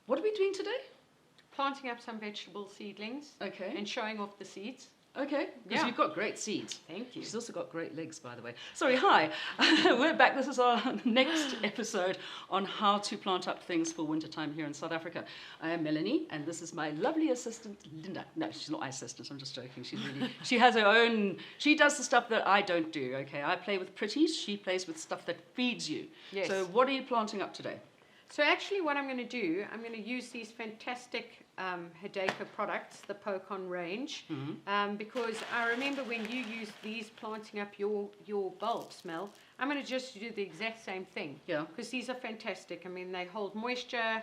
What are we doing today? Planting up some vegetable seedlings. Okay. And showing off the seeds. Okay, because Yeah. you've got great seeds. Thank you. She's also got great legs, by the way. Sorry, hi. We're back. This is our next episode on how to plant up things for wintertime here in South Africa. I am Melanie, and this is my lovely assistant, Linda. No, she's not my assistant. I'm just joking. She has her own. She does the stuff that I don't do. Okay, I play with pretties. She plays with stuff that feeds you. Yes. So, what are you planting up today? So actually what I'm going to do, I'm going to use these fantastic Hidaka products, the Pocon range, because I remember when you used these planting up your bulbs, Mel, I'm going to just do the exact same thing. Yeah. Because these are fantastic. I mean, they hold moisture.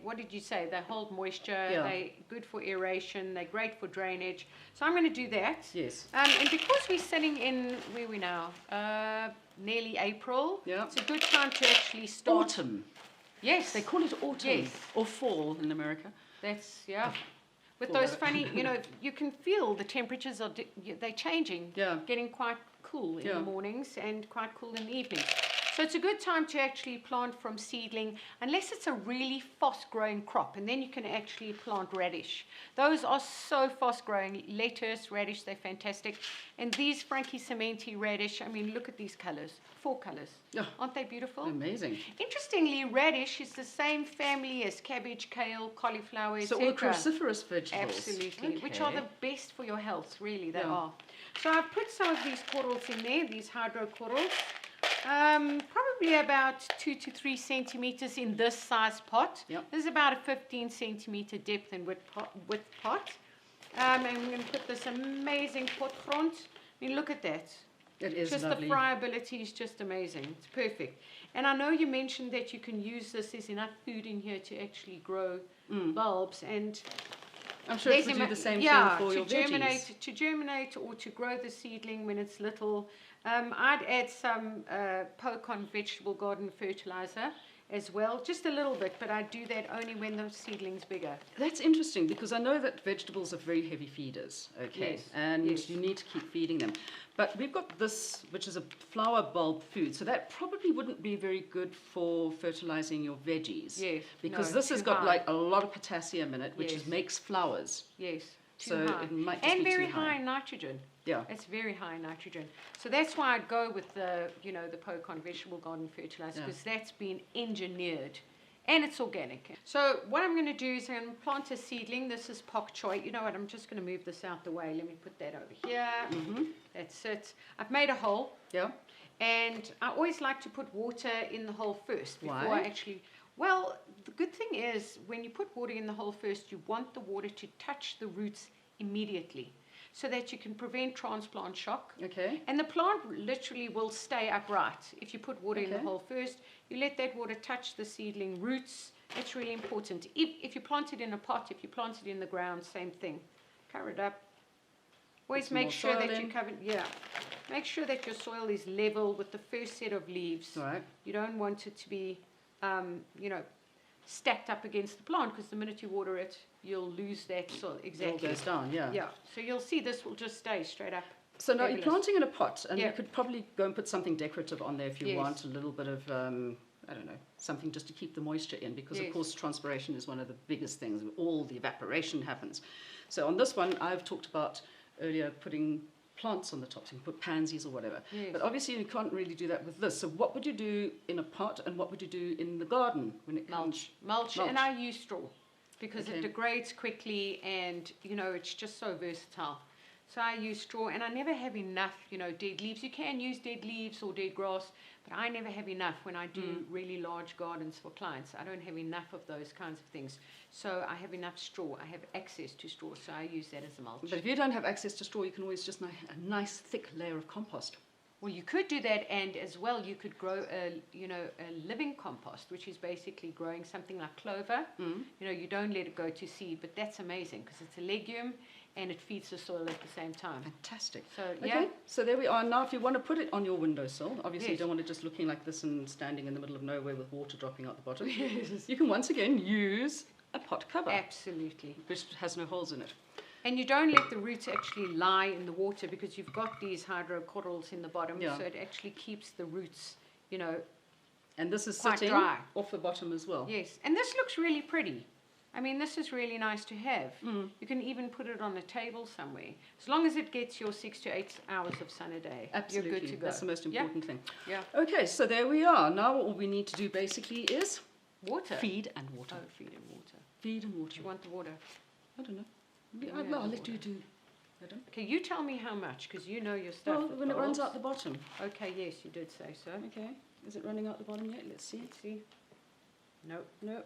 What did you say? They hold moisture. Yeah. They're good for aeration. They're great for drainage. So I'm going to do that. Yes. And because we're sitting in, where are we now? Nearly April. Yeah. It's a good time to actually start. Autumn. Yes. They call it autumn. Yes. Or fall in America. That's, yeah. With Fall those over. funny, you can feel the temperatures they're changing. Yeah. Getting quite cool in Yeah. the mornings and quite cool in the evening. So it's a good time to actually plant from seedling, unless it's a really fast-growing crop, and then you can actually plant radish. Those are so fast-growing. Lettuce, radish, they're fantastic. And these Frankie Cementi radish, I mean, look at these colors. 4 colors. Yeah. Aren't they beautiful? Amazing. Interestingly, radish is the same family as cabbage, kale, cauliflower, So etc. all cruciferous vegetables. Absolutely, which are the best for your health, really, they Yeah. are. So I've put some of these corals in there, these hydrocorals. Probably about 2 to 3 centimeters in this size pot. Yep. This is about a 15 centimeter depth and width pot. And we're going to put this amazing potgrond. I mean, look at that. It is Just lovely. the friability is just amazing. It's perfect. And I know you mentioned that you can use this. There's enough food in here to actually grow bulbs. And I'm sure it would do the same thing for your veggies. to germinate or to grow the seedling when it's little. I'd add some Pocon vegetable garden fertilizer as well, just a little bit, but I do that only when the seedling's bigger. That's interesting because I know that vegetables are very heavy feeders, okay? Yes, And yes. you need to keep feeding them. But we've got this, which is a flower bulb food, so that probably wouldn't be very good for fertilizing your veggies. Yes, Because no, this has too got high. like a lot of potassium in it, which Yes. makes flowers. Yes, too So high. it might just And be very too high high. in nitrogen. Yeah. It's very high in nitrogen. So that's why I'd go with the, the Pocon vegetable garden fertilizer, Yeah. because that's been engineered and it's organic. So what I'm going to do is I'm going to plant a seedling. This is pak choi. You know what? I'm just going to move this out the way. Let me put that over here. That's it. I've made a hole. Yeah. And I always like to put water in the hole first before Why? I actually. Well, the good thing is when you put water in the hole first, you want the water to touch the roots immediately so that you can prevent transplant shock. Okay. And the plant literally will stay upright. If you put water in the Okay. hole first, you let that water touch the seedling roots. That's really important. If you plant it in a pot, if you plant it in the ground, same thing. Cover it up. Always some make more sure soil that in. you cover, make sure that your soil is level with the first set of leaves. All right. You don't want it to be, stacked up against the plant, because the minute you water it, you'll lose that soil. It Exactly. all goes down, yeah. Yeah. So you'll see this will just stay straight up. So now you're Fabulous. planting in a pot, and Yeah. you could probably go and put something decorative on there if you Yes. want, a little bit of, I don't know, something just to keep the moisture in, because Yes. of course transpiration is one of the biggest things. All the evaporation happens. So on this one, I've talked about earlier putting plants on the top, so you can put pansies or whatever. Yes. But obviously you can't really do that with this. So what would you do in a pot, and what would you do in the garden when it comes? Mulch, and I use straw because Okay. it degrades quickly, and it's just so versatile. So I use straw, and I never have enough, dead leaves. You can use dead leaves or dead grass, but I never have enough when I do really large gardens for clients. I don't have enough of those kinds of things. So I have enough straw. I have access to straw, so I use that as a mulch. But if you don't have access to straw, you can always just a nice thick layer of compost. Well, you could do that, and as well you could grow a living compost, which is basically growing something like clover. You don't let it go to seed, but that's amazing because it's a legume and it feeds the soil at the same time. Fantastic. So Okay, so there we are. Now, if you want to put it on your windowsill, obviously you Yes. don't want it just looking like this and standing in the middle of nowhere with water dropping out the bottom. You can once again use a pot cover, Absolutely. which has no holes in it. And you don't let the roots actually lie in the water because you've got these hydrocorals in the bottom, Yeah. so it actually keeps the roots, And this is quite sitting dry. off the bottom as well. Yes, and this looks really pretty. I mean, this is really nice to have. Mm. You can even put it on a table somewhere. As long as it gets your 6 to 8 hours of sun a day, Absolutely. you're good to go. That's the most important thing. Yeah. Okay, so there we are. Now all we need to do basically is Water. feed and water. Oh, feed and water. Feed and Do water. you want the water? I don't know. Yeah, Well, I'll the let you water. do. I don't. Okay, you tell me how much, because you know your stuff. Well, when it runs out the bottom. Okay, yes, you did say so. Okay. Is it running out the bottom yet? Let's see. Let's see. Nope. No.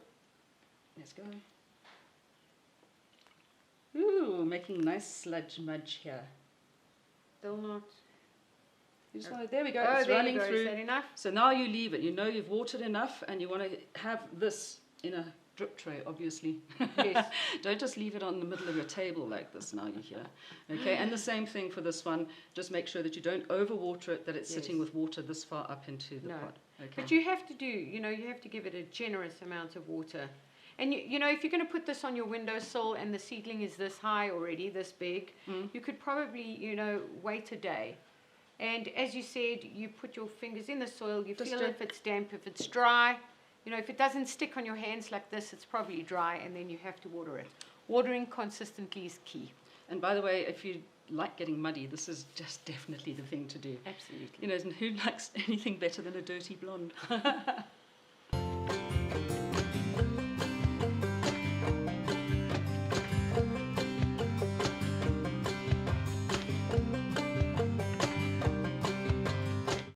Let's go. Ooh, making nice sludge mudge here. Still not. You just want to, there we go. Oh, It's there running you go. through. Is that enough? So now you leave it. You know you've watered enough, and you want to have this in a drip tray, obviously. Yes. Don't just leave it on the middle of your table like this now you're here. Okay, and the same thing for this one. Just make sure that you don't overwater it, that it's sitting Yes. with water this far up into the No. pot. Okay. But you have to do, you have to give it a generous amount of water. And if you're going to put this on your windowsill and the seedling is this high already, this big, you could probably, wait a day. And as you said, you put your fingers in the soil, you Just feel do- if it's damp, if it's dry. If it doesn't stick on your hands like this, it's probably dry, and then you have to water it. Watering consistently is key. And by the way, if you like getting muddy, this is just definitely the thing to do. Absolutely. And who likes anything better than a dirty blonde?